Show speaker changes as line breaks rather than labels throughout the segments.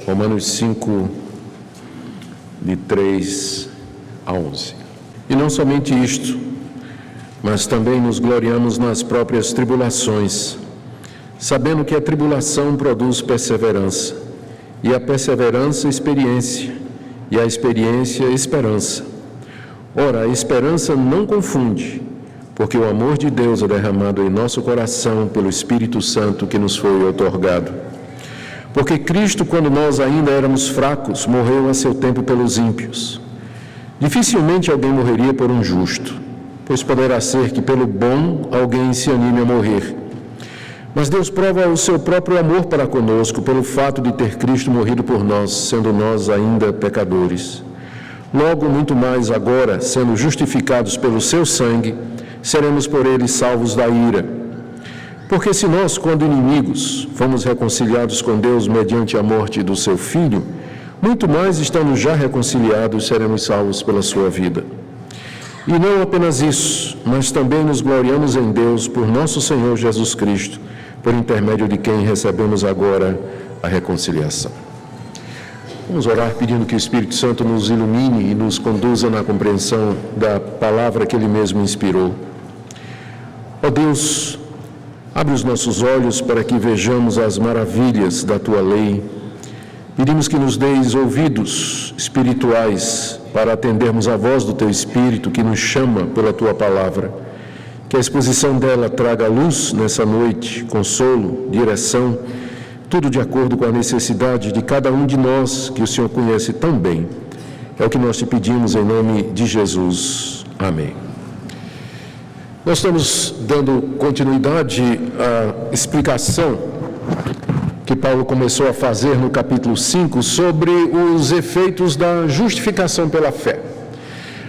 Romanos 5, de 3 a 11. E não somente isto, mas também nos gloriamos nas próprias tribulações, sabendo que a tribulação produz perseverança, e a perseverança, experiência, e a experiência, esperança. Ora, a esperança não confunde, porque o amor de Deus é derramado em nosso coração pelo Espírito Santo que nos foi outorgado. Porque Cristo, quando nós ainda éramos fracos, morreu a seu tempo pelos ímpios. Dificilmente alguém morreria por um justo, pois poderá ser que pelo bom alguém se anime a morrer. Mas Deus prova o seu próprio amor para conosco pelo fato de ter Cristo morrido por nós, sendo nós ainda pecadores. Logo, muito mais agora, sendo justificados pelo seu sangue, seremos por ele salvos da ira. Porque se nós, quando inimigos, fomos reconciliados com Deus mediante a morte do seu Filho, muito mais, estando já reconciliados, seremos salvos pela sua vida. E não apenas isso, mas também nos gloriamos em Deus por nosso Senhor Jesus Cristo, por intermédio de quem recebemos agora a reconciliação. Vamos orar pedindo que o Espírito Santo nos ilumine e nos conduza na compreensão da palavra que Ele mesmo inspirou. Ó Deus, abre os nossos olhos para que vejamos as maravilhas da Tua lei. Pedimos que nos deis ouvidos espirituais para atendermos a voz do Teu Espírito que nos chama pela Tua palavra. Que a exposição dela traga luz nessa noite, consolo, direção, tudo de acordo com a necessidade de cada um de nós que o Senhor conhece tão bem. É o que nós te pedimos em nome de Jesus. Amém. Nós estamos dando continuidade à explicação que Paulo começou a fazer no capítulo 5 sobre os efeitos da justificação pela fé.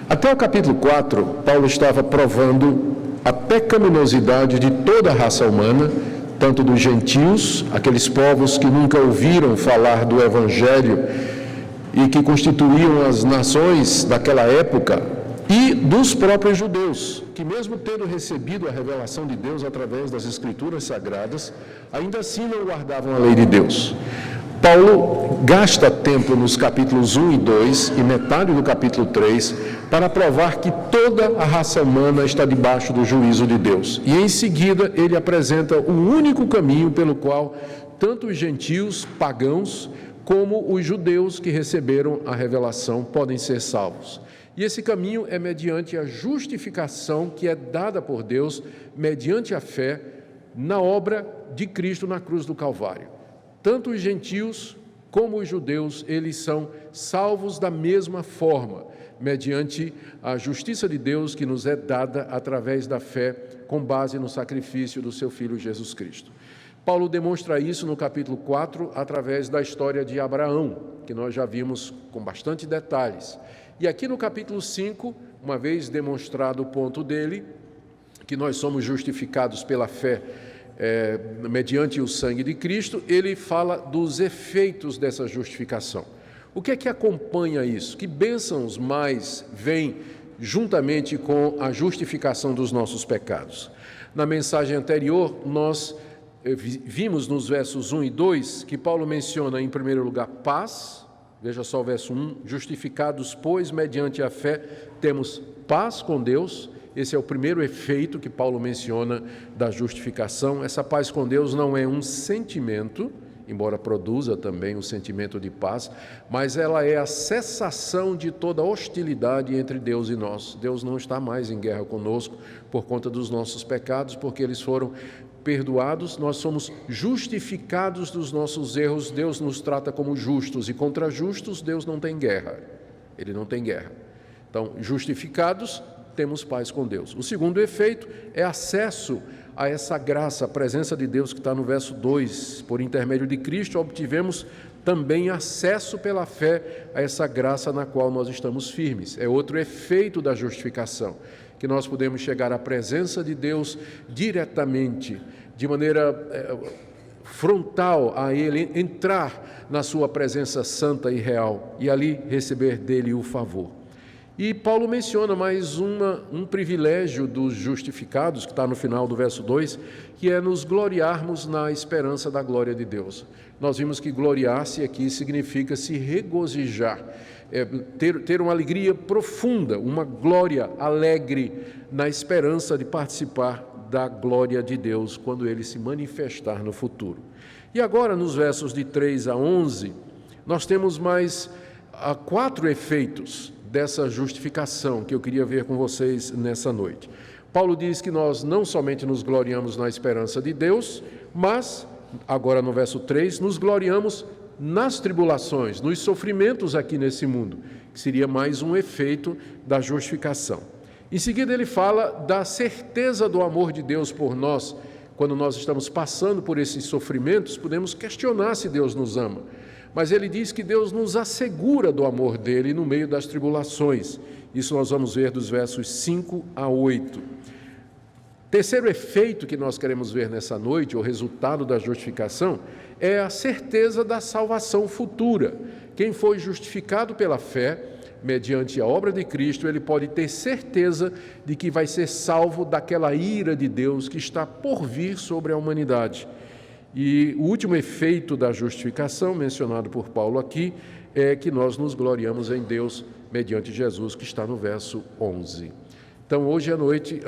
Até o capítulo 4, Paulo estava provando a pecaminosidade de toda a raça humana, tanto dos gentios, aqueles povos que nunca ouviram falar do Evangelho e que constituíam as nações daquela época, e dos próprios judeus, que mesmo tendo recebido a revelação de Deus através das Escrituras Sagradas, ainda assim não guardavam a lei de Deus. Paulo gasta tempo nos capítulos 1 e 2 e metade do capítulo 3 para provar que toda a raça humana está debaixo do juízo de Deus. E em seguida ele apresenta o único caminho pelo qual tanto os gentios, pagãos, como os judeus que receberam a revelação podem ser salvos. E esse caminho é mediante a justificação que é dada por Deus, mediante a fé, na obra de Cristo na cruz do Calvário. Tanto os gentios como os judeus, eles são salvos da mesma forma, mediante a justiça de Deus que nos é dada através da fé, com base no sacrifício do seu Filho Jesus Cristo. Paulo demonstra isso no capítulo 4, através da história de Abraão, que nós já vimos com bastante detalhes. E aqui no capítulo 5, uma vez demonstrado o ponto dele, que nós somos justificados pela fé, mediante o sangue de Cristo, ele fala dos efeitos dessa justificação. O que é que acompanha isso? Que bênçãos mais vêm juntamente com a justificação dos nossos pecados? Na mensagem anterior, nós vimos nos versos 1 e 2 que Paulo menciona, em primeiro lugar, paz. Veja só o verso 1, justificados, pois, mediante a fé, temos paz com Deus. Esse é o primeiro efeito que Paulo menciona da justificação. Essa paz com Deus não é um sentimento, embora produza também o sentimento de paz, mas ela é a cessação de toda hostilidade entre Deus e nós. Deus não está mais em guerra conosco por conta dos nossos pecados, porque eles foram perdoados, nós somos justificados dos nossos erros, Deus nos trata como justos, e contra justos Deus não tem guerra, Ele não tem guerra. Então, justificados, temos paz com Deus. O segundo efeito é acesso a essa graça, a presença de Deus que está no verso 2. Por intermédio de Cristo, obtivemos também acesso pela fé a essa graça na qual nós estamos firmes. É outro efeito da justificação, que nós podemos chegar à presença de Deus diretamente, de maneira frontal a Ele, entrar na sua presença santa e real e ali receber dele o favor. E Paulo menciona mais um privilégio dos justificados, que está no final do verso 2, que é nos gloriarmos na esperança da glória de Deus. Nós vimos que gloriar-se aqui significa se regozijar, ter uma alegria profunda, uma glória alegre na esperança de participar da glória de Deus quando Ele se manifestar no futuro. E agora, nos versos de 3 a 11, nós temos mais 4 efeitos dessa justificação que eu queria ver com vocês nessa noite. Paulo diz que nós não somente nos gloriamos na esperança de Deus, mas, agora no verso 3, nos gloriamos nas tribulações, nos sofrimentos aqui nesse mundo, que seria mais um efeito da justificação. Em seguida ele fala da certeza do amor de Deus por nós. Quando nós estamos passando por esses sofrimentos, podemos questionar se Deus nos ama. Mas ele diz que Deus nos assegura do amor dele no meio das tribulações. Isso nós vamos ver dos versos 5 a 8. Terceiro efeito que nós queremos ver nessa noite, o resultado da justificação, é a certeza da salvação futura. Quem foi justificado pela fé, mediante a obra de Cristo, ele pode ter certeza de que vai ser salvo daquela ira de Deus que está por vir sobre a humanidade. E o último efeito da justificação, mencionado por Paulo aqui, é que nós nos gloriamos em Deus mediante Jesus, que está no verso 11. Então, hoje à noite,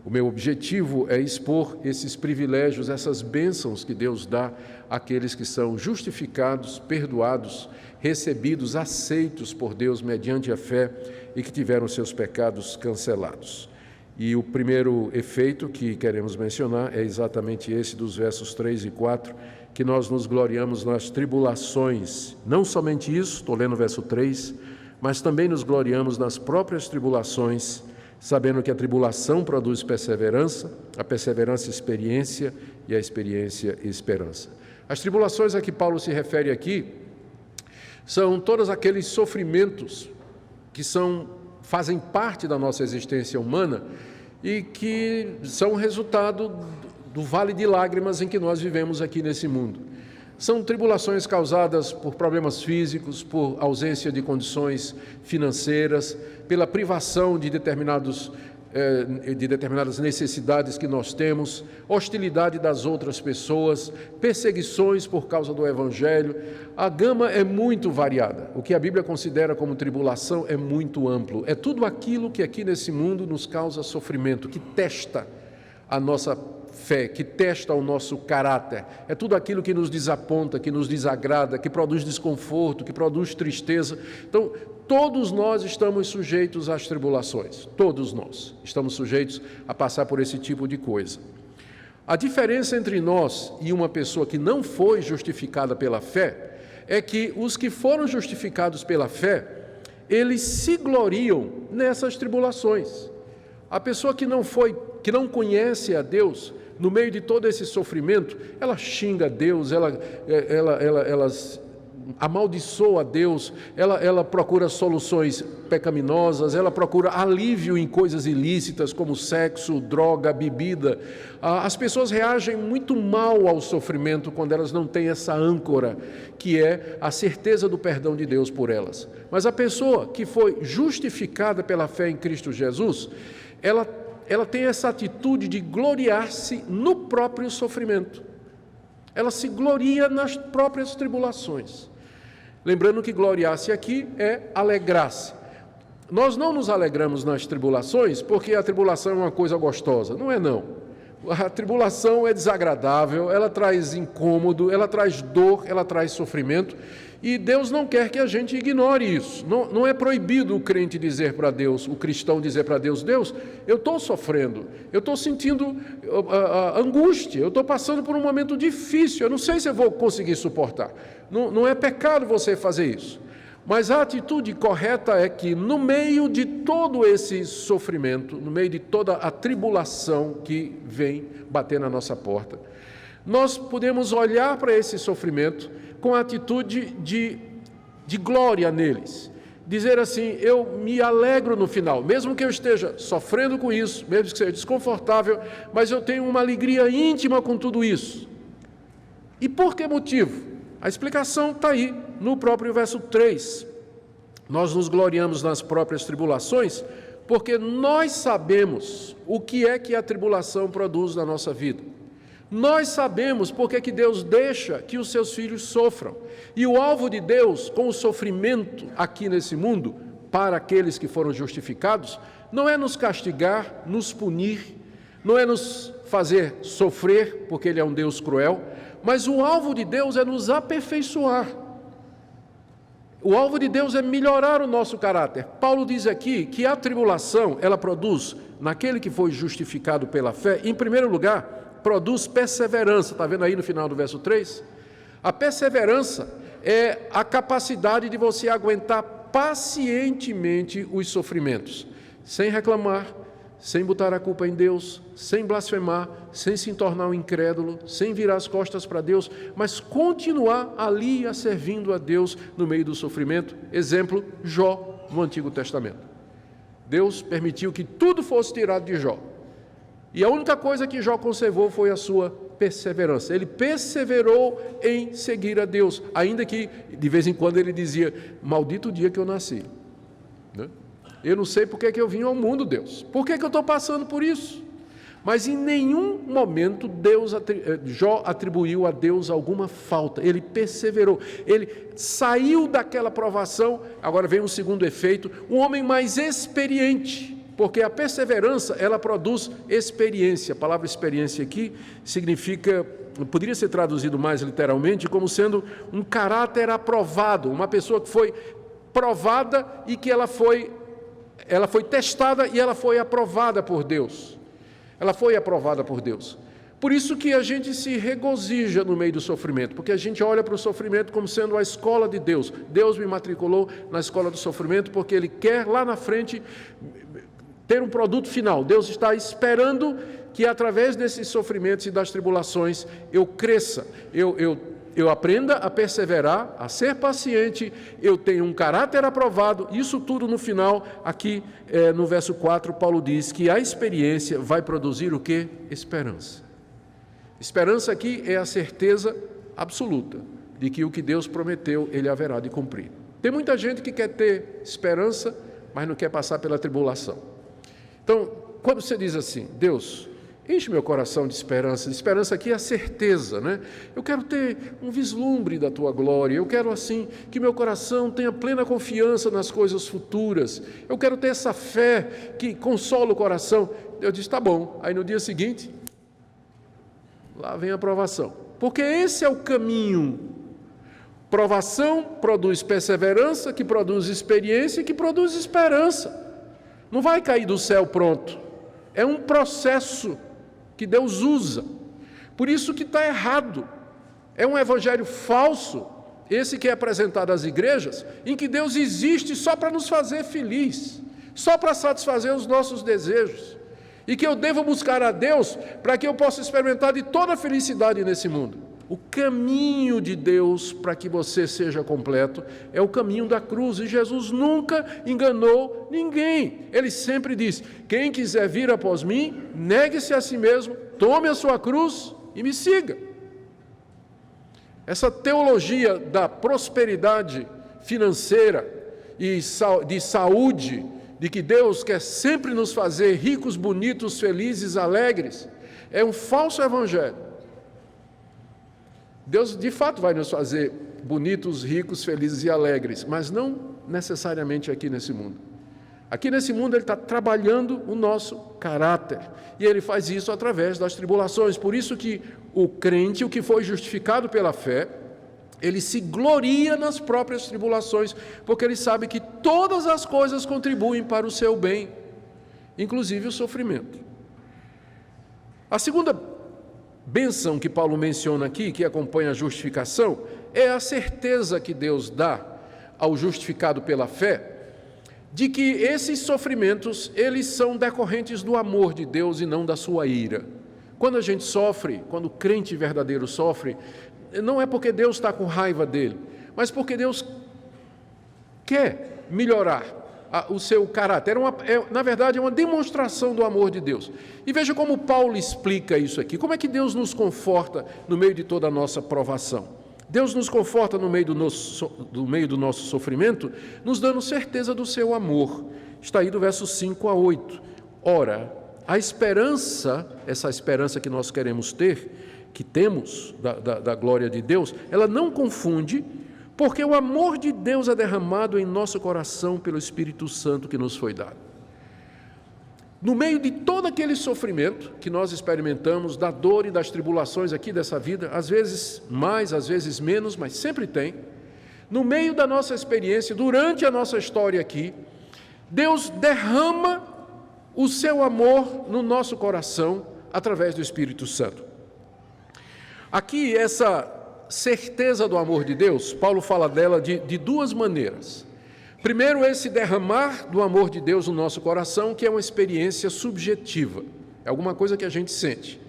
o meu objetivo é expor esses privilégios, essas bênçãos que Deus dá àqueles que são justificados, perdoados, recebidos, aceitos por Deus mediante a fé e que tiveram seus pecados cancelados. E o primeiro efeito que queremos mencionar é exatamente esse dos versos 3 e 4, que nós nos gloriamos nas tribulações. Não somente isso, estou lendo o verso 3, mas também nos gloriamos nas próprias tribulações, sabendo que a tribulação produz perseverança, a perseverança experiência e a experiência esperança. As tribulações a que Paulo se refere aqui são todos aqueles sofrimentos que fazem parte da nossa existência humana e que são resultado do vale de lágrimas em que nós vivemos aqui nesse mundo. São tribulações causadas por problemas físicos, por ausência de condições financeiras, pela privação de determinadas necessidades que nós temos, hostilidade das outras pessoas, perseguições por causa do Evangelho. A gama é muito variada. O que a Bíblia considera como tribulação é muito amplo. É tudo aquilo que aqui nesse mundo nos causa sofrimento, que testa a nossa fé, que testa o nosso caráter. É tudo aquilo que nos desaponta, que nos desagrada, que produz desconforto, que produz tristeza. Então, todos nós estamos sujeitos às tribulações. Todos nós estamos sujeitos a passar por esse tipo de coisa. A diferença entre nós e uma pessoa que não foi justificada pela fé é que os que foram justificados pela fé, eles se gloriam nessas tribulações. A pessoa que não conhece a Deus, no meio de todo esse sofrimento, ela xinga a Deus, ela amaldiçoa a Deus, ela procura soluções pecaminosas, ela procura alívio em coisas ilícitas como sexo, droga, bebida. As pessoas reagem muito mal ao sofrimento quando elas não têm essa âncora, que é a certeza do perdão de Deus por elas. Mas a pessoa que foi justificada pela fé em Cristo Jesus, ela tem essa atitude de gloriar-se no próprio sofrimento. Ela se gloria nas próprias tribulações. Lembrando que gloriar-se aqui é alegrar-se. Nós não nos alegramos nas tribulações porque a tribulação é uma coisa gostosa. Não é não. A tribulação é desagradável, ela traz incômodo, ela traz dor, ela traz sofrimento. E Deus não quer que a gente ignore isso. Não é proibido o crente dizer para Deus, o cristão dizer para Deus, Deus, eu estou sofrendo, eu estou sentindo angústia, eu estou passando por um momento difícil, eu não sei se eu vou conseguir suportar. Não é pecado você fazer isso. Mas a atitude correta é que no meio de todo esse sofrimento, no meio de toda a tribulação que vem bater na nossa porta, nós podemos olhar para esse sofrimento com a atitude de glória neles. Dizer assim, eu me alegro no final, mesmo que eu esteja sofrendo com isso, mesmo que seja desconfortável, mas eu tenho uma alegria íntima com tudo isso. E por que motivo? A explicação está aí no próprio verso 3. Nós nos gloriamos nas próprias tribulações porque nós sabemos o que é que a tribulação produz na nossa vida. Nós sabemos porque que Deus deixa que os seus filhos sofram. E o alvo de Deus com o sofrimento aqui nesse mundo, para aqueles que foram justificados, não é nos castigar, nos punir, não é nos fazer sofrer, porque Ele é um Deus cruel, mas o alvo de Deus é nos aperfeiçoar. O alvo de Deus é melhorar o nosso caráter. Paulo diz aqui que a tribulação, ela produz, naquele que foi justificado pela fé, em primeiro lugar, produz perseverança. Está vendo aí no final do verso 3? A perseverança é a capacidade de você aguentar pacientemente os sofrimentos, sem reclamar, sem botar a culpa em Deus, sem blasfemar, sem se tornar um incrédulo, sem virar as costas para Deus, mas continuar ali servindo a Deus no meio do sofrimento. Exemplo, Jó no Antigo Testamento. Deus permitiu que tudo fosse tirado de Jó. E a única coisa que Jó conservou foi a sua perseverança. Ele perseverou em seguir a Deus, ainda que de vez em quando ele dizia: maldito o dia que eu nasci, né? Eu não sei por que eu vim ao mundo, Deus. Por que eu estou passando por isso? Mas em nenhum momento Jó atribuiu a Deus alguma falta. Ele perseverou. Ele saiu daquela provação. Agora vem um segundo efeito. Um homem mais experiente. Porque a perseverança, ela produz experiência. A palavra experiência aqui significa, poderia ser traduzido mais literalmente, como sendo um caráter aprovado. Uma pessoa que foi provada e que ela foi testada e ela foi aprovada por Deus. Ela foi aprovada por Deus. Por isso que a gente se regozija no meio do sofrimento, porque a gente olha para o sofrimento como sendo a escola de Deus. Deus me matriculou na escola do sofrimento porque Ele quer lá na frente ter um produto final. Deus está esperando que através desses sofrimentos e das tribulações eu cresça, eu aprenda a perseverar, a ser paciente, eu tenho um caráter aprovado. Isso tudo no final, aqui no verso 4, Paulo diz que a experiência vai produzir o quê? Esperança. Esperança aqui é a certeza absoluta de que o que Deus prometeu, Ele haverá de cumprir. Tem muita gente que quer ter esperança, mas não quer passar pela tribulação. Então, quando você diz assim: Deus, enche meu coração de esperança. Esperança aqui é a certeza, né? Eu quero ter um vislumbre da Tua glória. Eu quero, assim, que meu coração tenha plena confiança nas coisas futuras. Eu quero ter essa fé que consola o coração. Deus diz: tá bom. Aí no dia seguinte, lá vem a provação. Porque esse é o caminho. Provação produz perseverança, que produz experiência, que produz esperança. Não vai cair do céu pronto. É um processo que Deus usa. Por isso que está errado. É um evangelho falso, esse que é apresentado às igrejas, em que Deus existe só para nos fazer feliz, só para satisfazer os nossos desejos, e que eu devo buscar a Deus para que eu possa experimentar de toda a felicidade nesse mundo. O caminho de Deus para que você seja completo é o caminho da cruz, e Jesus nunca enganou ninguém. Ele sempre diz: quem quiser vir após mim, negue-se a si mesmo, tome a sua cruz e me siga. Essa teologia da prosperidade financeira e de saúde, de que Deus quer sempre nos fazer ricos, bonitos, felizes, alegres, é um falso evangelho. Deus, de fato, vai nos fazer bonitos, ricos, felizes e alegres, mas não necessariamente aqui nesse mundo. Aqui nesse mundo Ele está trabalhando o nosso caráter, e Ele faz isso através das tribulações. Por isso que o crente, o que foi justificado pela fé, ele se gloria nas próprias tribulações, porque ele sabe que todas as coisas contribuem para o seu bem, inclusive o sofrimento. A segunda bênção que Paulo menciona aqui, que acompanha a justificação, é a certeza que Deus dá ao justificado pela fé, de que esses sofrimentos, eles são decorrentes do amor de Deus e não da sua ira. Quando a gente sofre, quando o crente verdadeiro sofre, não é porque Deus está com raiva dele, mas porque Deus quer melhorar o seu caráter. Na verdade, é uma demonstração do amor de Deus. E veja como Paulo explica isso aqui. Como é que Deus nos conforta no meio de toda a nossa provação? Deus nos conforta no meio do nosso sofrimento, nos dando certeza do seu amor. Está aí do verso 5 a 8. Ora, a esperança, essa esperança que nós queremos ter, que temos da glória de Deus, ela não confunde, porque o amor de Deus é derramado em nosso coração pelo Espírito Santo que nos foi dado. No meio de todo aquele sofrimento que nós experimentamos, da dor e das tribulações aqui dessa vida, às vezes mais, às vezes menos, mas sempre tem, no meio da nossa experiência, durante a nossa história aqui, Deus derrama o seu amor no nosso coração através do Espírito Santo. Aqui, essa certeza do amor de Deus, Paulo fala dela de duas maneiras. Primeiro, esse derramar do amor de Deus no nosso coração, que é uma experiência subjetiva, é alguma coisa que a gente sente.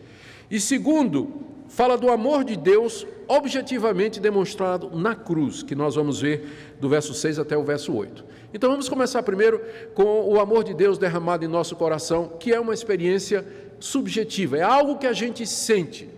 E segundo, fala do amor de Deus objetivamente demonstrado na cruz, que nós vamos ver do verso 6 até o verso 8. Então vamos começar primeiro com o amor de Deus derramado em nosso coração, que é uma experiência subjetiva, é algo que a gente sente.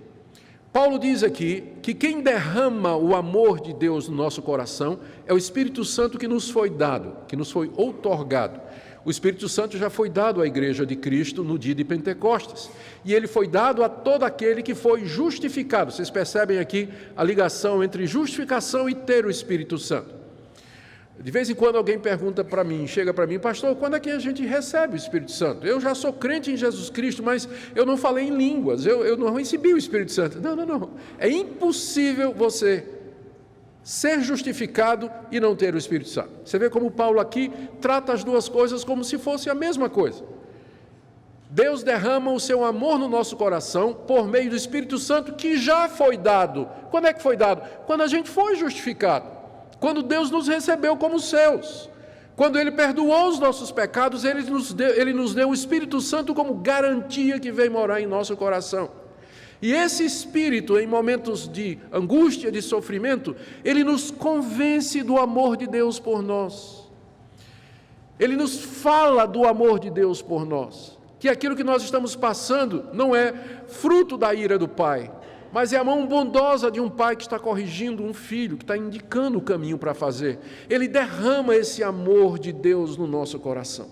Paulo diz aqui que quem derrama o amor de Deus no nosso coração é o Espírito Santo que nos foi dado, que nos foi outorgado. O Espírito Santo já foi dado à Igreja de Cristo no dia de Pentecostes, e ele foi dado a todo aquele que foi justificado. Vocês percebem aqui a ligação entre justificação e ter o Espírito Santo. De vez em quando alguém pergunta para mim, chega para mim, pastor, quando é que a gente recebe o Espírito Santo? Eu já sou crente em Jesus Cristo, mas eu não falei em línguas, eu não recebi o Espírito Santo. Não. É impossível você ser justificado e não ter o Espírito Santo. Você vê como Paulo aqui trata as duas coisas como se fosse a mesma coisa. Deus derrama o seu amor no nosso coração por meio do Espírito Santo que já foi dado. Quando é que foi dado? Quando a gente foi justificado. Quando Deus nos recebeu como seus, quando Ele perdoou os nossos pecados, Ele nos deu o Espírito Santo como garantia que vem morar em nosso coração. E esse Espírito, em momentos de angústia, de sofrimento, ele nos convence do amor de Deus por nós. Ele nos fala do amor de Deus por nós, que aquilo que nós estamos passando não é fruto da ira do Pai, mas é a mão bondosa de um pai que está corrigindo um filho, que está indicando o caminho para fazer. Ele derrama esse amor de Deus no nosso coração.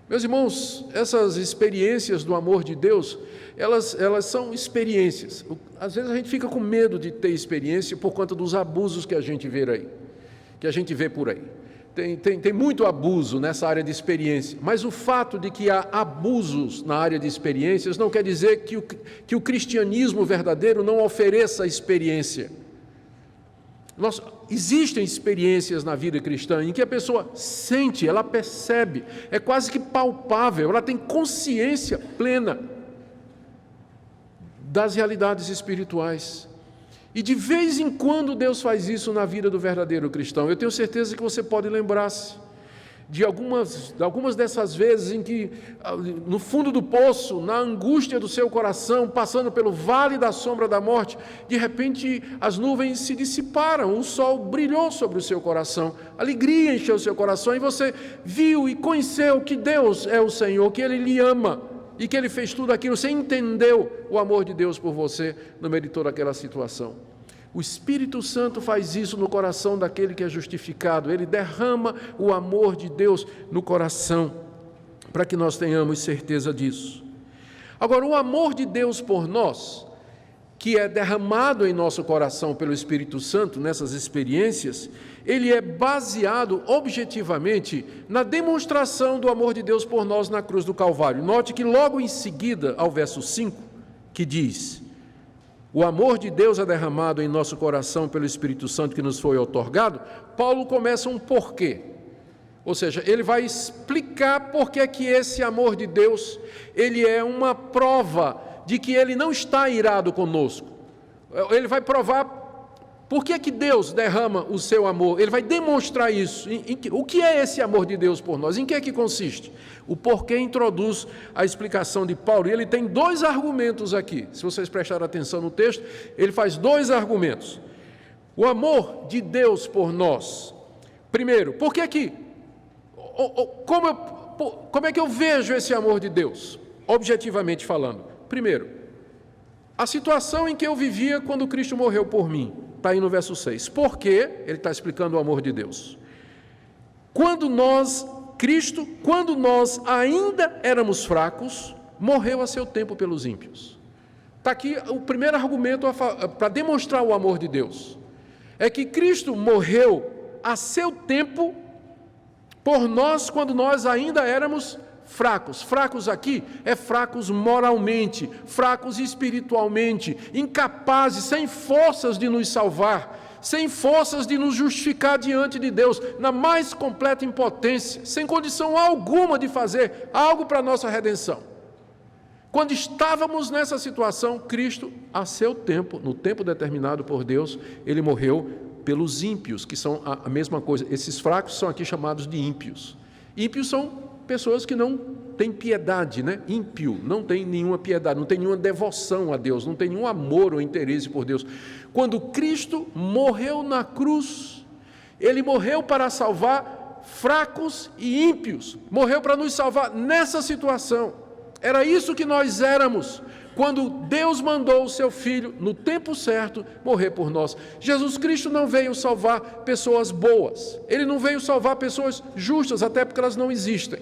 Meus irmãos, essas experiências do amor de Deus, elas são experiências. Às vezes a gente fica com medo de ter experiência por conta dos abusos que a gente vê aí, que a gente vê por aí. Tem muito abuso nessa área de experiência, mas o fato de que há abusos na área de experiências não quer dizer que o cristianismo verdadeiro não ofereça experiência. Existem experiências na vida cristã em que a pessoa sente, ela percebe, é quase que palpável, ela tem consciência plena das realidades espirituais. E de vez em quando Deus faz isso na vida do verdadeiro cristão. Eu tenho certeza que você pode lembrar-se de algumas dessas vezes em que, no fundo do poço, na angústia do seu coração, passando pelo vale da sombra da morte, de repente as nuvens se dissiparam, o sol brilhou sobre o seu coração, alegria encheu o seu coração e você viu e conheceu que Deus é o Senhor, que Ele lhe ama e que Ele fez tudo aquilo. Você entendeu o amor de Deus por você no meio de toda aquela situação. O Espírito Santo faz isso no coração daquele que é justificado. Ele derrama o amor de Deus no coração, para que nós tenhamos certeza disso. Agora, o amor de Deus por nós, que é derramado em nosso coração pelo Espírito Santo, nessas experiências, ele é baseado objetivamente na demonstração do amor de Deus por nós na cruz do Calvário. Note que logo em seguida, ao verso 5, que diz: o amor de Deus é derramado em nosso coração pelo Espírito Santo que nos foi outorgado. Paulo começa um porquê. Ou seja, ele vai explicar por que esse amor de Deus, ele é uma prova de que Ele não está irado conosco. Ele vai provar por que Deus derrama o seu amor. Ele vai demonstrar isso. O que é esse amor de Deus por nós? Em que é que consiste? O porquê introduz a explicação de Paulo. E ele tem dois argumentos aqui. Se vocês prestarem atenção no texto, ele faz dois argumentos. O amor de Deus por nós. Primeiro, por que como é que eu vejo esse amor de Deus? Objetivamente falando. Primeiro, a situação em que eu vivia quando Cristo morreu por mim. está aí no verso 6. Por quê? Ele está explicando o amor de Deus. Quando nós ainda éramos fracos, morreu a seu tempo pelos ímpios. Está aqui o primeiro argumento para demonstrar o amor de Deus. É que Cristo morreu a seu tempo por nós quando nós ainda éramos fracos. Fracos aqui é fracos moralmente, fracos espiritualmente, incapazes, sem forças de nos salvar, sem forças de nos justificar diante de Deus, na mais completa impotência, sem condição alguma de fazer algo para a nossa redenção. Quando estávamos nessa situação, Cristo, a seu tempo, no tempo determinado por Deus, Ele morreu pelos ímpios, que são a mesma coisa. Esses fracos são aqui chamados de ímpios. Ímpios são pessoas que não têm piedade, né? Ímpio, não tem nenhuma piedade, não tem nenhuma devoção a Deus, não tem nenhum amor ou interesse por Deus. Quando Cristo morreu na cruz, Ele morreu para salvar fracos e ímpios, morreu para nos salvar nessa situação. Era isso que nós éramos, quando Deus mandou o seu Filho, no tempo certo, morrer por nós. Jesus Cristo não veio salvar pessoas boas, Ele não veio salvar pessoas justas, até porque elas não existem.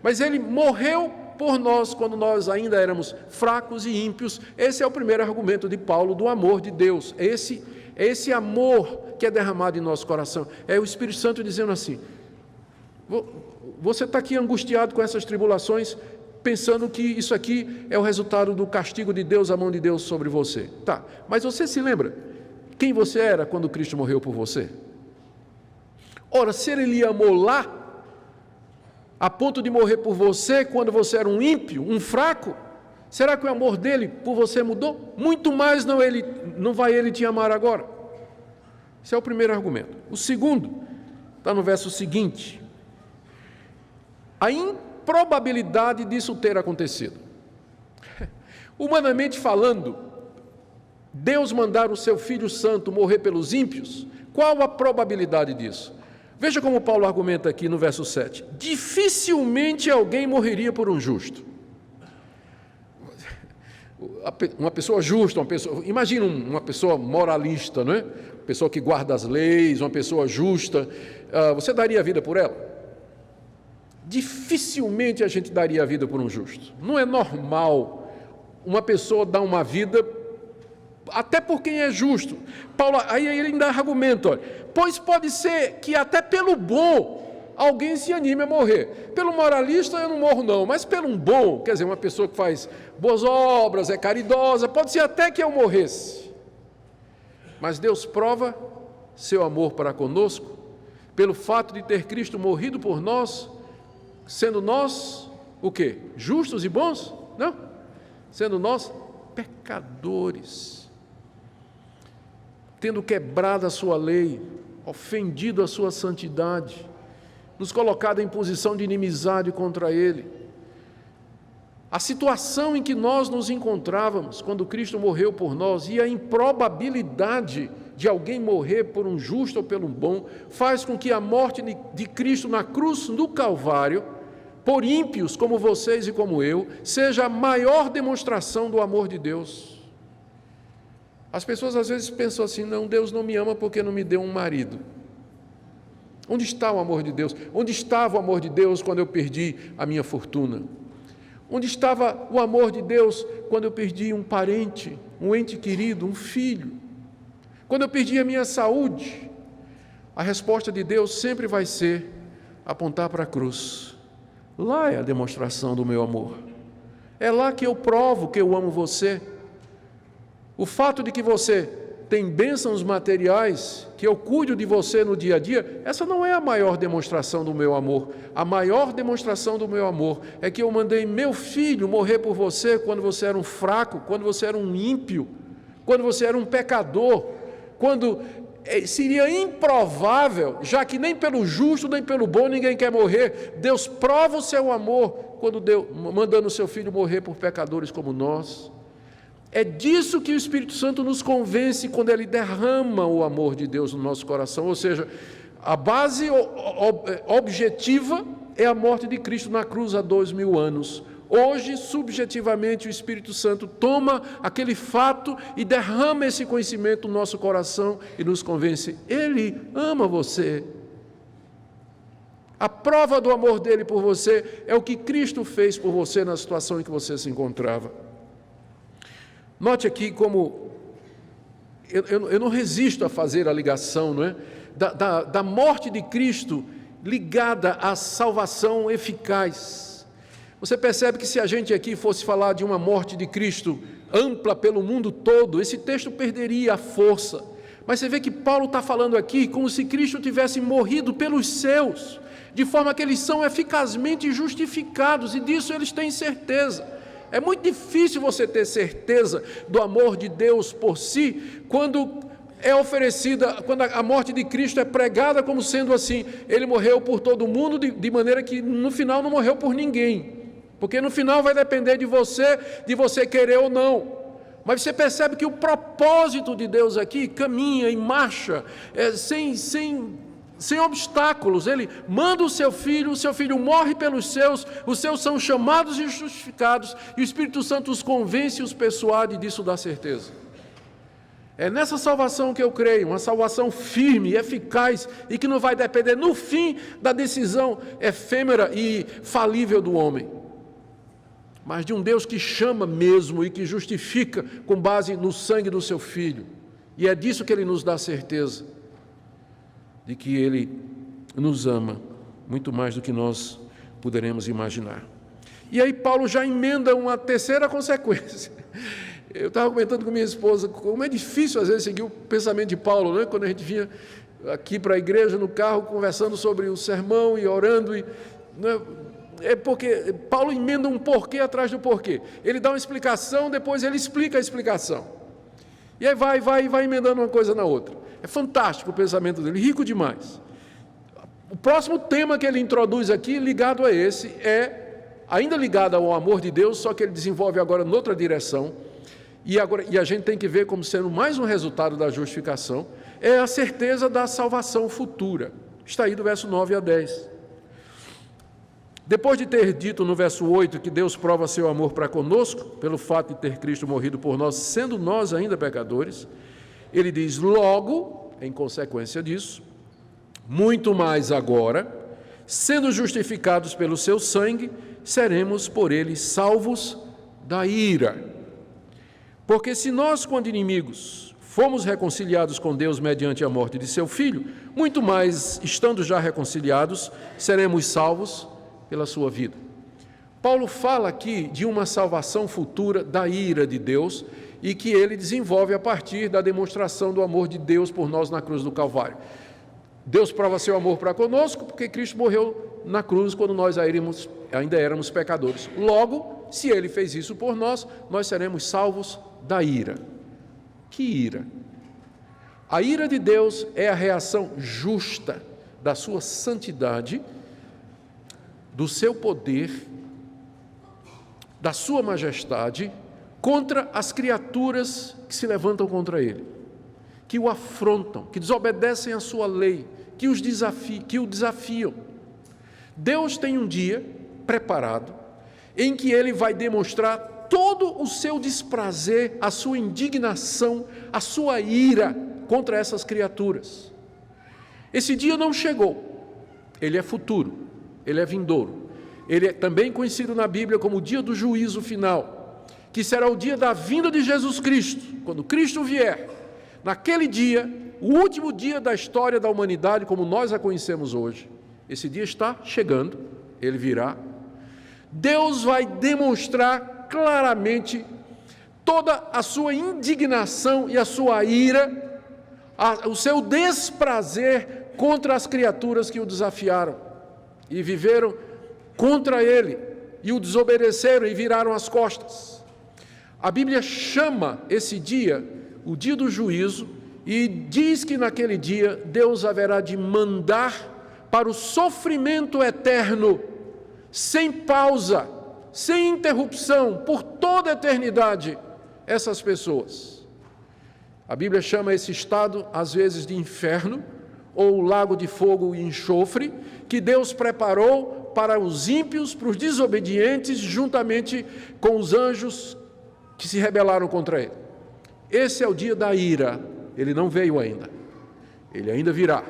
Mas Ele morreu por nós, quando nós ainda éramos fracos e ímpios. Esse é o primeiro argumento de Paulo, do amor de Deus. Esse amor que é derramado em nosso coração. É o Espírito Santo dizendo assim: você está aqui angustiado com essas tribulações, pensando que isso aqui é o resultado do castigo de Deus, a mão de Deus sobre você. Tá, mas você se lembra quem você era quando Cristo morreu por você? Ora, se Ele lhe amou lá, a ponto de morrer por você quando você era um ímpio, um fraco, será que o amor dele por você mudou? Muito mais não vai Ele te amar agora. Esse é o primeiro argumento. O segundo está no verso seguinte. A improbabilidade disso ter acontecido. Humanamente falando, Deus mandar o seu Filho Santo morrer pelos ímpios, qual a probabilidade disso? Veja como Paulo argumenta aqui no verso 7. Dificilmente alguém morreria por um justo. Uma pessoa justa, imagina uma pessoa moralista, não é? Uma pessoa que guarda as leis, uma pessoa justa, você daria a vida por ela? Dificilmente a gente daria a vida por um justo. Não é normal uma pessoa dar uma vida até por quem é justo. Paulo, aí ele ainda argumenta, olha, pois pode ser que até pelo bom alguém se anime a morrer. Pelo moralista eu não morro não, mas pelo um bom, quer dizer, uma pessoa que faz boas obras, é caridosa, pode ser até que eu morresse. Mas Deus prova seu amor para conosco, pelo fato de ter Cristo morrido por nós, sendo nós, o quê? Justos e bons? Não, sendo nós pecadores, tendo quebrado a sua lei, ofendido a sua santidade, nos colocado em posição de inimizade contra Ele. A situação em que nós nos encontrávamos quando Cristo morreu por nós e a improbabilidade de alguém morrer por um justo ou pelo bom, faz com que a morte de Cristo na cruz do Calvário, por ímpios como vocês e como eu, seja a maior demonstração do amor de Deus. As pessoas às vezes pensam assim, não, Deus não me ama porque não me deu um marido. Onde está o amor de Deus? Onde estava o amor de Deus quando eu perdi a minha fortuna? Onde estava o amor de Deus quando eu perdi um parente, um ente querido, um filho? Quando eu perdi a minha saúde? A resposta de Deus sempre vai ser apontar para a cruz. Lá é a demonstração do meu amor. É lá que eu provo que eu amo você. O fato de que você tem bênçãos materiais, que eu cuido de você no dia a dia, essa não é a maior demonstração do meu amor. A maior demonstração do meu amor é que eu mandei meu filho morrer por você quando você era um fraco, quando você era um ímpio, quando você era um pecador, quando seria improvável, já que nem pelo justo nem pelo bom ninguém quer morrer, Deus prova o seu amor quando mandando o seu filho morrer por pecadores como nós. É disso que o Espírito Santo nos convence quando Ele derrama o amor de Deus no nosso coração, ou seja, a base objetiva é a morte de Cristo na cruz há 2000 anos, Hoje, subjetivamente, o Espírito Santo toma aquele fato e derrama esse conhecimento no nosso coração e nos convence. Ele ama você. A prova do amor dele por você é o que Cristo fez por você na situação em que você se encontrava. Note aqui como eu não resisto a fazer a ligação, não é? Da morte de Cristo ligada à salvação eficaz. Você percebe que se a gente aqui fosse falar de uma morte de Cristo ampla pelo mundo todo, esse texto perderia a força. Mas você vê que Paulo está falando aqui como se Cristo tivesse morrido pelos seus, de forma que eles são eficazmente justificados, e disso eles têm certeza. É muito difícil você ter certeza do amor de Deus por si, quando é oferecida, quando a morte de Cristo é pregada como sendo assim, ele morreu por todo mundo, de maneira que no final não morreu por ninguém. Porque no final vai depender de você querer ou não. Mas você percebe que o propósito de Deus aqui caminha em marcha, sem obstáculos. Ele manda o seu filho morre pelos seus, os seus são chamados e justificados, e o Espírito Santo os convence e os persuade, e disso dá certeza. É nessa salvação que eu creio, uma salvação firme, eficaz, e que não vai depender, no fim, da decisão efêmera e falível do homem, mas de um Deus que chama mesmo e que justifica com base no sangue do seu Filho. E é disso que Ele nos dá certeza, de que Ele nos ama muito mais do que nós poderemos imaginar. E aí Paulo já emenda uma terceira consequência. Eu estava comentando com minha esposa como é difícil às vezes seguir o pensamento de Paulo, né? Quando a gente vinha aqui para a igreja no carro conversando sobre o sermão e orando, né? É porque Paulo emenda um porquê atrás do porquê. Ele dá uma explicação, depois ele explica a explicação. E aí vai emendando uma coisa na outra. É fantástico o pensamento dele, rico demais. O próximo tema que ele introduz aqui, ligado a esse, é ainda ligado ao amor de Deus, só que ele desenvolve agora noutra direção. E a gente tem que ver como sendo mais um resultado da justificação, é a certeza da salvação futura. Está aí do verso 9 a 10. Depois de ter dito no verso 8 que Deus prova seu amor para conosco, pelo fato de ter Cristo morrido por nós, sendo nós ainda pecadores, ele diz: logo, em consequência disso, muito mais agora, sendo justificados pelo seu sangue, seremos por ele salvos da ira. Porque se nós, quando inimigos, fomos reconciliados com Deus mediante a morte de seu Filho, muito mais, estando já reconciliados, seremos salvos pela sua vida. Paulo fala aqui de uma salvação futura da ira de Deus e que ele desenvolve a partir da demonstração do amor de Deus por nós na cruz do Calvário. Deus prova seu amor para conosco porque Cristo morreu na cruz quando nós ainda éramos pecadores. Logo, se ele fez isso por nós, nós seremos salvos da ira. Que ira? A ira de Deus é a reação justa da sua santidade, do seu poder, da sua majestade, contra as criaturas que se levantam contra ele, que o afrontam, que desobedecem à sua lei, que o desafiam. Deus tem um dia preparado em que ele vai demonstrar todo o seu desprazer, a sua indignação, a sua ira contra essas criaturas. Esse dia não chegou, ele é futuro. Ele é vindouro. Ele é também conhecido na Bíblia como o dia do juízo final, que será o dia da vinda de Jesus Cristo. Quando Cristo vier, naquele dia, o último dia da história da humanidade, como nós a conhecemos hoje, esse dia está chegando, ele virá. Deus vai demonstrar claramente toda a sua indignação e a sua ira, o seu desprazer contra as criaturas que o desafiaram e viveram contra ele, e o desobedeceram e viraram as costas. A Bíblia chama esse dia, o dia do juízo, e diz que naquele dia Deus haverá de mandar para o sofrimento eterno, sem pausa, sem interrupção, por toda a eternidade, essas pessoas. A Bíblia chama esse estado, às vezes, de inferno, ou lago de fogo e enxofre, que Deus preparou para os ímpios, para os desobedientes, juntamente com os anjos que se rebelaram contra ele. Esse é o dia da ira. Ele não veio ainda. Ele ainda virá.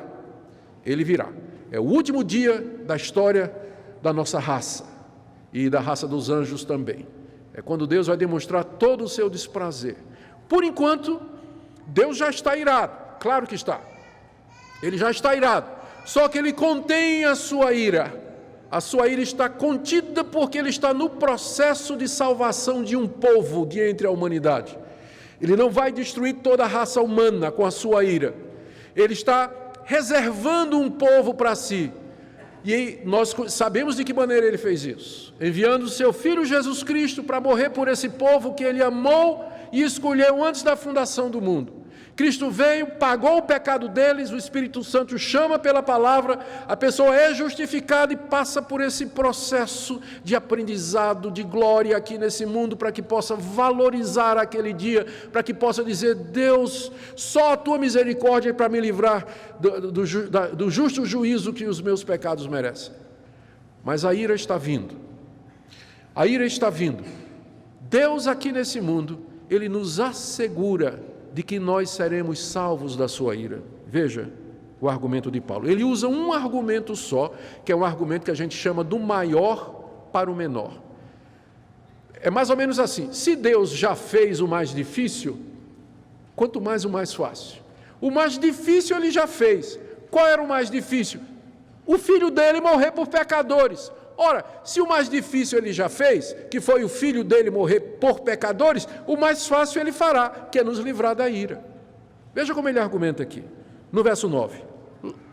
Ele virá. É o último dia da história da nossa raça e da raça dos anjos também. É quando Deus vai demonstrar todo o seu desprazer. Por enquanto, Deus já está irado. Claro que está. Ele já está irado. Só que ele contém a sua ira. A sua ira está contida porque ele está no processo de salvação de um povo de entre a humanidade. Ele não vai destruir toda a raça humana com a sua ira. Ele está reservando um povo para si. E nós sabemos de que maneira ele fez isso. Enviando o seu Filho Jesus Cristo para morrer por esse povo que ele amou e escolheu antes da fundação do mundo. Cristo veio, pagou o pecado deles, o Espírito Santo chama pela palavra, a pessoa é justificada e passa por esse processo de aprendizado, de glória aqui nesse mundo, para que possa valorizar aquele dia, para que possa dizer: Deus, só a tua misericórdia é para me livrar do justo juízo que os meus pecados merecem. Mas a ira está vindo. A ira está vindo. Deus aqui nesse mundo, Ele nos assegura de que nós seremos salvos da sua ira. Veja o argumento de Paulo. Ele usa um argumento só, que é um argumento que a gente chama do maior para o menor. É mais ou menos assim: se Deus já fez o mais difícil, quanto mais o mais fácil. O mais difícil ele já fez. Qual era o mais difícil? O filho dele morrer por pecadores. Ora, se o mais difícil ele já fez, que foi o filho dele morrer por pecadores, o mais fácil ele fará, que é nos livrar da ira. Veja como ele argumenta aqui, no verso 9.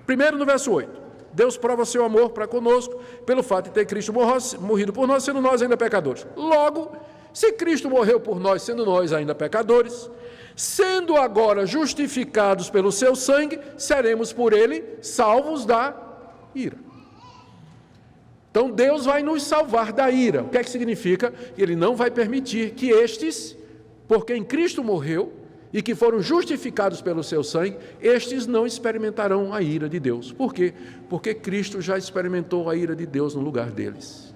Primeiro no verso 8. Deus prova seu amor para conosco, pelo fato de ter Cristo morrido por nós, sendo nós ainda pecadores. Logo, se Cristo morreu por nós, sendo nós ainda pecadores, sendo agora justificados pelo seu sangue, seremos por ele salvos da ira. Então Deus vai nos salvar da ira. O que é que significa? Ele não vai permitir que estes, por quem Cristo morreu e que foram justificados pelo seu sangue, estes não experimentarão a ira de Deus. Por quê? Porque Cristo já experimentou a ira de Deus no lugar deles.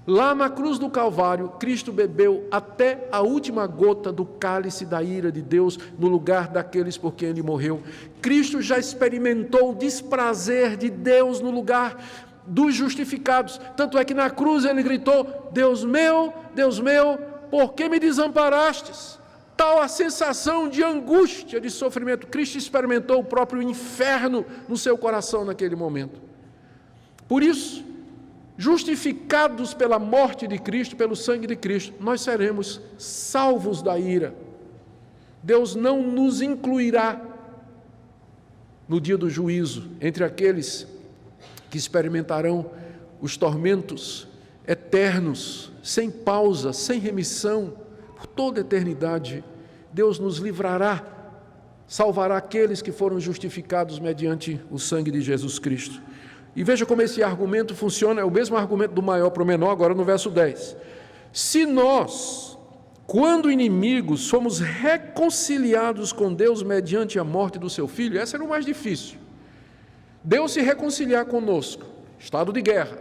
Lá na cruz do Calvário, Cristo bebeu até a última gota do cálice da ira de Deus no lugar daqueles por quem ele morreu. Cristo já experimentou o desprazer de Deus no lugar dos justificados. Tanto é que na cruz ele gritou: Deus meu, por que me desamparastes? Tal a sensação de angústia, de sofrimento. Cristo experimentou o próprio inferno no seu coração naquele momento. Por isso, justificados pela morte de Cristo, pelo sangue de Cristo, nós seremos salvos da ira. Deus não nos incluirá no dia do juízo entre aqueles que experimentarão os tormentos eternos, sem pausa, sem remissão, por toda a eternidade. Deus nos livrará, salvará aqueles que foram justificados mediante o sangue de Jesus Cristo. E veja como esse argumento funciona, é o mesmo argumento do maior para o menor, agora no verso 10. Se nós, quando inimigos, fomos reconciliados com Deus mediante a morte do seu Filho, essa era o mais difícil. Deus se reconciliar conosco, estado de guerra,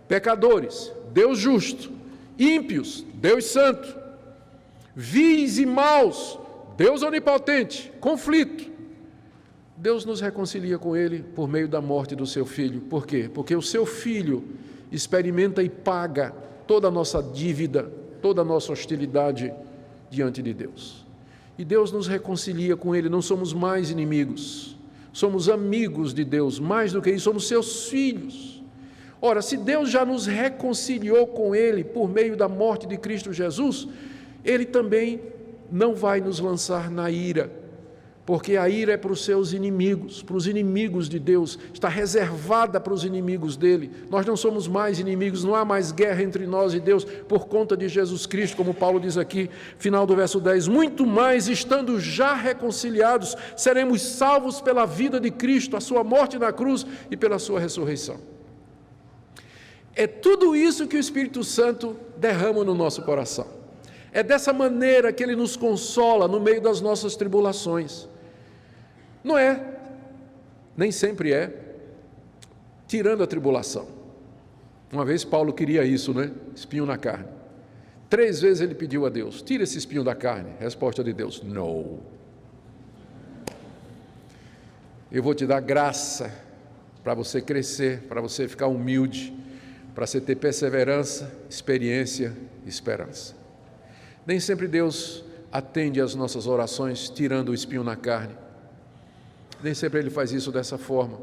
pecadores, Deus justo, ímpios, Deus santo, vis e maus, Deus onipotente, conflito. Deus nos reconcilia com Ele por meio da morte do seu Filho. Por quê? Porque o seu Filho experimenta e paga toda a nossa dívida, toda a nossa hostilidade diante de Deus. E Deus nos reconcilia com Ele, não somos mais inimigos. Somos amigos de Deus, mais do que isso, somos seus filhos. Ora, se Deus já nos reconciliou com Ele por meio da morte de Cristo Jesus, Ele também não vai nos lançar na ira, porque a ira é para os seus inimigos, para os inimigos de Deus, está reservada para os inimigos dele. Nós não somos mais inimigos, não há mais guerra entre nós e Deus por conta de Jesus Cristo, como Paulo diz aqui, final do verso 10, muito mais, estando já reconciliados, seremos salvos pela vida de Cristo, a sua morte na cruz e pela sua ressurreição. É tudo isso que o Espírito Santo derrama no nosso coração. É dessa maneira que ele nos consola no meio das nossas tribulações. Não é, nem sempre é, tirando a tribulação. Uma vez Paulo queria isso, né? Espinho na carne. 3 vezes ele pediu a Deus: tira esse espinho da carne. Resposta de Deus: não. Eu vou te dar graça para você crescer, para você ficar humilde, para você ter perseverança, experiência e esperança. Nem sempre Deus atende às nossas orações tirando o espinho na carne. Nem sempre Ele faz isso dessa forma,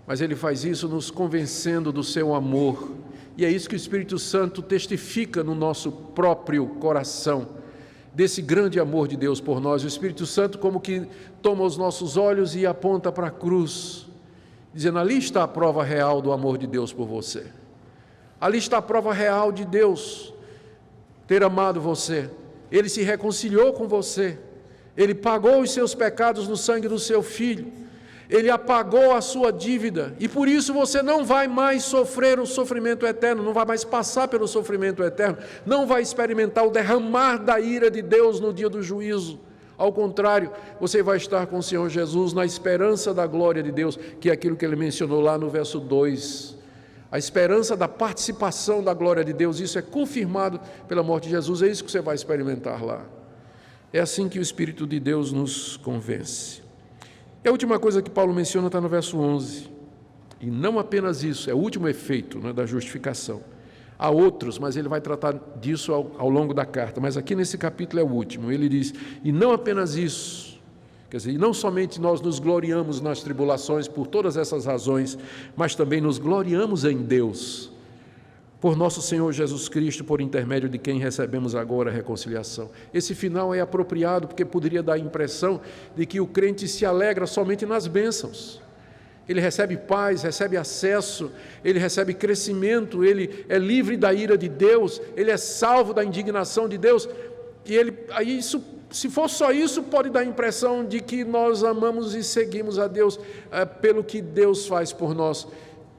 mas Ele faz isso nos convencendo do seu amor. E é isso que o Espírito Santo testifica no nosso próprio coração, desse grande amor de Deus por nós. O Espírito Santo como que toma os nossos olhos e aponta para a cruz, dizendo: ali está a prova real do amor de Deus por você. Ali está a prova real de Deus ter amado você. Ele se reconciliou com você. Ele pagou os seus pecados no sangue do seu Filho. Ele apagou a sua dívida. E por isso você não vai mais sofrer o sofrimento eterno, não vai mais passar pelo sofrimento eterno, não vai experimentar o derramar da ira de Deus no dia do juízo. Ao contrário, você vai estar com o Senhor Jesus na esperança da glória de Deus, que é aquilo que ele mencionou lá no verso 2. A esperança da participação da glória de Deus, isso é confirmado pela morte de Jesus, é isso que você vai experimentar lá. É assim que o Espírito de Deus nos convence. E a última coisa que Paulo menciona está no verso 11. E não apenas isso, é o último efeito, né, da justificação. Há outros, mas ele vai tratar disso ao longo da carta. Mas aqui nesse capítulo é o último. Ele diz: e não apenas isso. Quer dizer, e não somente nós nos gloriamos nas tribulações por todas essas razões, mas também nos gloriamos em Deus, por nosso Senhor Jesus Cristo, por intermédio de quem recebemos agora a reconciliação. Esse final é apropriado porque poderia dar a impressão de que o crente se alegra somente nas bênçãos. Ele recebe paz, recebe acesso, ele recebe crescimento, ele é livre da ira de Deus, ele é salvo da indignação de Deus. E aí isso, se for só isso, pode dar a impressão de que nós amamos e seguimos a Deus pelo que Deus faz por nós.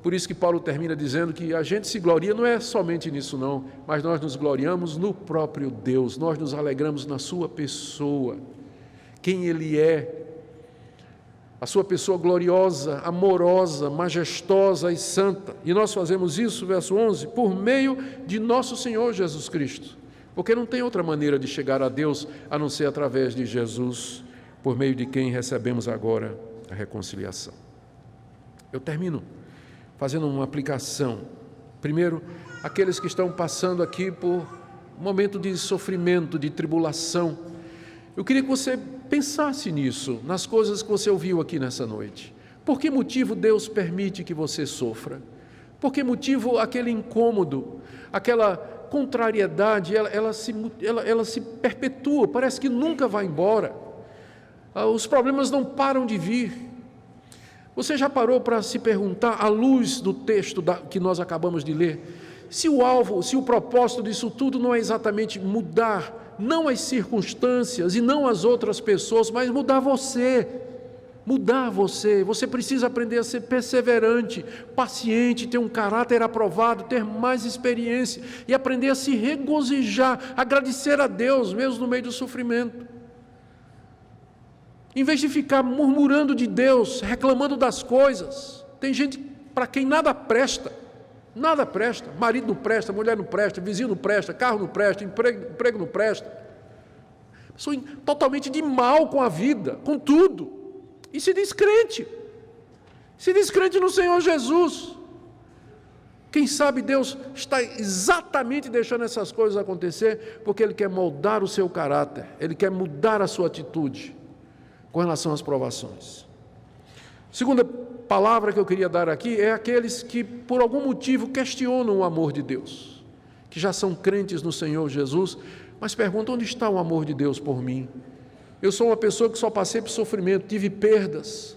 Por isso que Paulo termina dizendo que a gente se gloria, não é somente nisso não, mas nós nos gloriamos no próprio Deus, nós nos alegramos na sua pessoa, quem Ele é, a sua pessoa gloriosa, amorosa, majestosa e santa. E nós fazemos isso, verso 11, por meio de nosso Senhor Jesus Cristo, porque não tem outra maneira de chegar a Deus a não ser através de Jesus, por meio de quem recebemos agora a reconciliação. Eu termino fazendo uma aplicação. Primeiro, aqueles que estão passando aqui por um momento de sofrimento, de tribulação. Eu queria que você pensasse nisso, nas coisas que você ouviu aqui nessa noite. Por que motivo Deus permite que você sofra? Por que motivo aquele incômodo, aquela contrariedade, ela se perpetua, parece que nunca vai embora. Os problemas não param de vir. Você já parou para se perguntar, à luz do texto que nós acabamos de ler, se o propósito disso tudo não é exatamente mudar, não as circunstâncias e não as outras pessoas, mas mudar você. Mudar você. Você precisa aprender a ser perseverante, paciente, ter um caráter aprovado, ter mais experiência e aprender a se regozijar, agradecer a Deus mesmo no meio do sofrimento. Em vez de ficar murmurando de Deus, reclamando das coisas. Tem gente para quem nada presta, marido não presta, mulher não presta, vizinho não presta, carro não presta, emprego não presta. Pessoa totalmente de mal com a vida, com tudo, e se diz crente no Senhor Jesus. Quem sabe Deus está exatamente deixando essas coisas acontecer, porque Ele quer moldar o seu caráter, Ele quer mudar a sua atitude com relação às provações. Segunda palavra que eu queria dar aqui é aqueles que por algum motivo questionam o amor de Deus, que já são crentes no Senhor Jesus, mas perguntam: onde está o amor de Deus por mim? Eu sou uma pessoa que só passei por sofrimento, tive perdas,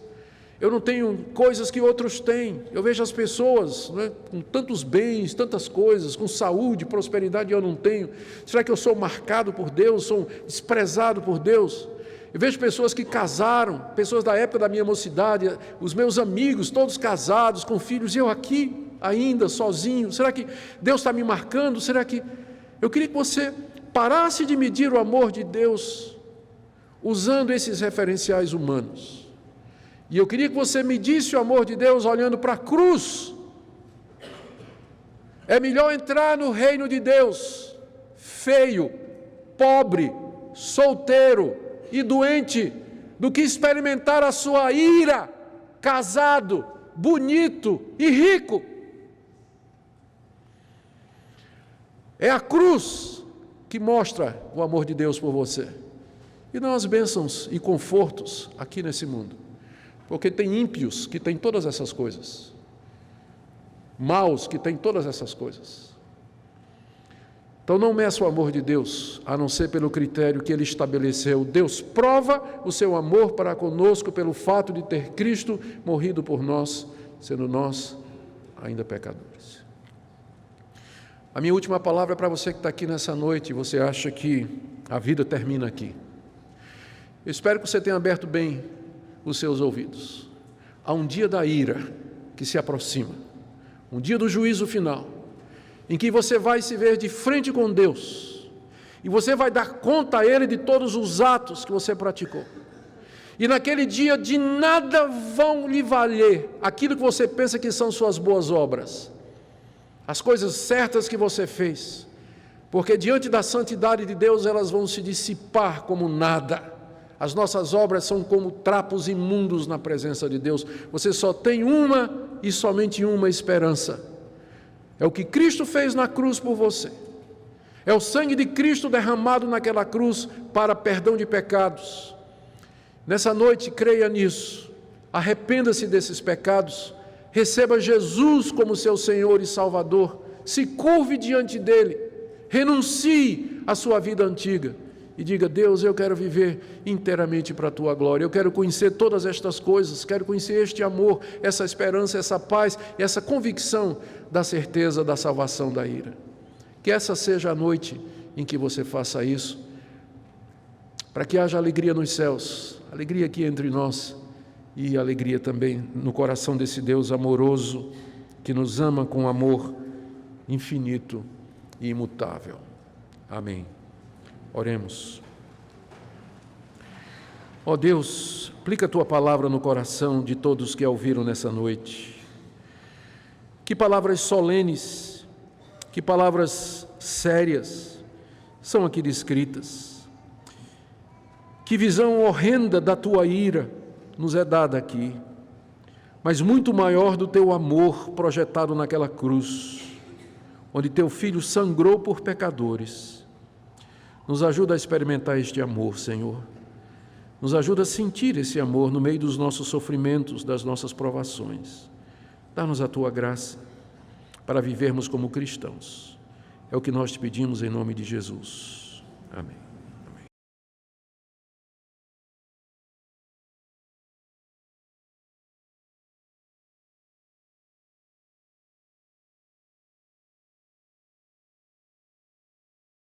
eu não tenho coisas que outros têm. Eu vejo as pessoas, né, com tantos bens, tantas coisas, com saúde, prosperidade, e eu não tenho. Será que eu sou marcado por Deus, sou desprezado por Deus? Eu vejo pessoas que casaram, pessoas da época da minha mocidade, os meus amigos, todos casados, com filhos, e eu aqui ainda, sozinho. Será que Deus está me marcando? Será que... Eu queria que você parasse de medir o amor de Deus usando esses referenciais humanos. E eu queria que você medisse o amor de Deus olhando para a cruz. É melhor entrar no reino de Deus feio, pobre, solteiro e doente, do que experimentar a sua ira, casado, bonito e rico. É a cruz que mostra o amor de Deus por você, e não as bênçãos e confortos aqui nesse mundo, porque tem ímpios que têm todas essas coisas, maus que têm todas essas coisas. Então não meça o amor de Deus, a não ser pelo critério que Ele estabeleceu. Deus prova o seu amor para conosco pelo fato de ter Cristo morrido por nós, sendo nós ainda pecadores. A minha última palavra é para você que está aqui nessa noite e você acha que a vida termina aqui. Eu espero que você tenha aberto bem os seus ouvidos. Há um dia da ira que se aproxima, um dia do juízo final, em que você vai se ver de frente com Deus, e você vai dar conta a Ele de todos os atos que você praticou. E naquele dia de nada vão lhe valer aquilo que você pensa que são suas boas obras, as coisas certas que você fez, porque diante da santidade de Deus elas vão se dissipar como nada. As nossas obras são como trapos imundos na presença de Deus. Você só tem uma e somente uma esperança. É o que Cristo fez na cruz por você. É o sangue de Cristo derramado naquela cruz para perdão de pecados. Nessa noite, creia nisso. Arrependa-se desses pecados. Receba Jesus como seu Senhor e Salvador. Se curve diante dEle. Renuncie à sua vida antiga. E diga: Deus, eu quero viver inteiramente para a Tua glória. Eu quero conhecer todas estas coisas. Quero conhecer este amor, essa esperança, essa paz e essa convicção da certeza da salvação da ira. Que essa seja a noite em que você faça isso, para que haja alegria nos céus, alegria aqui entre nós e alegria também no coração desse Deus amoroso que nos ama com amor infinito e imutável. Amém. Oremos. Ó Deus, aplica a Tua palavra no coração de todos que a ouviram nessa noite. Que palavras solenes, que palavras sérias são aqui descritas. Que visão horrenda da Tua ira nos é dada aqui, mas muito maior do Teu amor projetado naquela cruz, onde Teu Filho sangrou por pecadores. Nos ajuda a experimentar este amor, Senhor. Nos ajuda a sentir esse amor no meio dos nossos sofrimentos, das nossas provações. Dá-nos a Tua graça para vivermos como cristãos. É o que nós te pedimos em nome de Jesus. Amém.